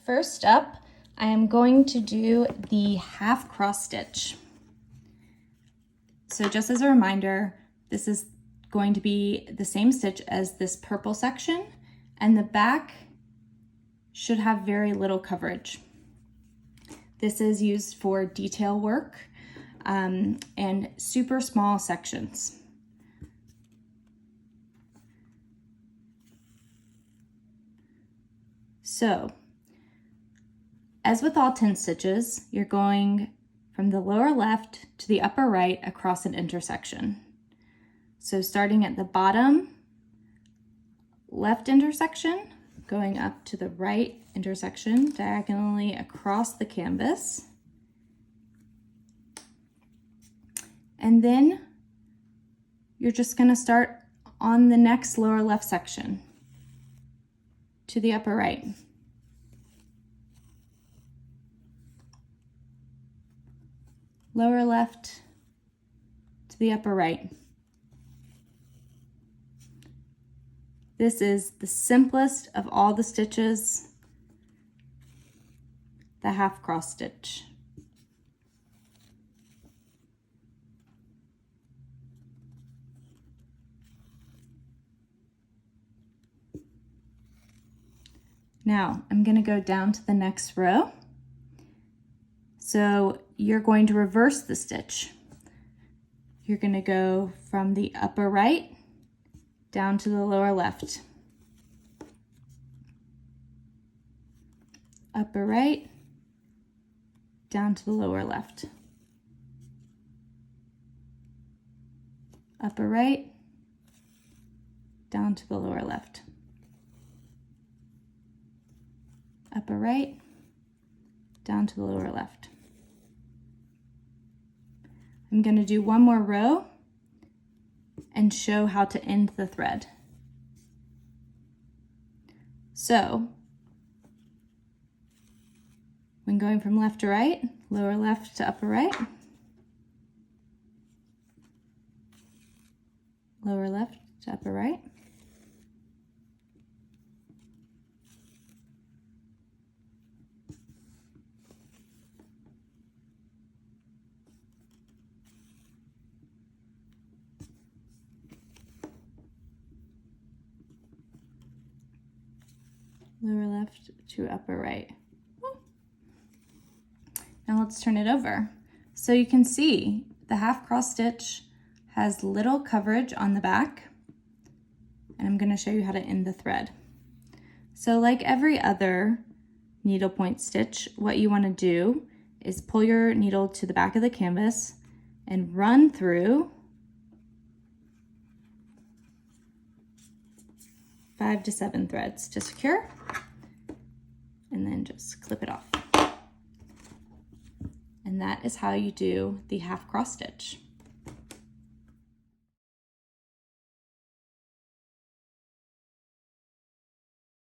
First up, I am going to do the half cross stitch. So just as a reminder, this is going to be the same stitch as this purple section, and the back should have very little coverage. This is used for detail work and super small sections. So, as with all 10 stitches, you're going from the lower left to the upper right across an intersection. So starting at the bottom left intersection, going up to the right intersection diagonally across the canvas. And then you're just going to start on the next lower left section to the upper right. Lower left to the upper right. This is the simplest of all the stitches, the half cross stitch. Now I'm going to go down to the next row. So you're going to reverse the stitch. You're going to go from the upper right down to the lower left. Upper right, down to the lower left. Upper right, down to the lower left. Upper right, down to the lower left. I'm going to do one more row and show how to end the thread. So, when going from left to right, lower left to upper right, lower left to upper right, lower left to upper right. Now let's turn it over. So you can see the half cross stitch has little coverage on the back, and I'm going to show you how to end the thread. So like every other needlepoint stitch, what you want to do is pull your needle to the back of the canvas and run through 5 to 7 threads to secure, and then just clip it off. And that is how you do the half cross stitch.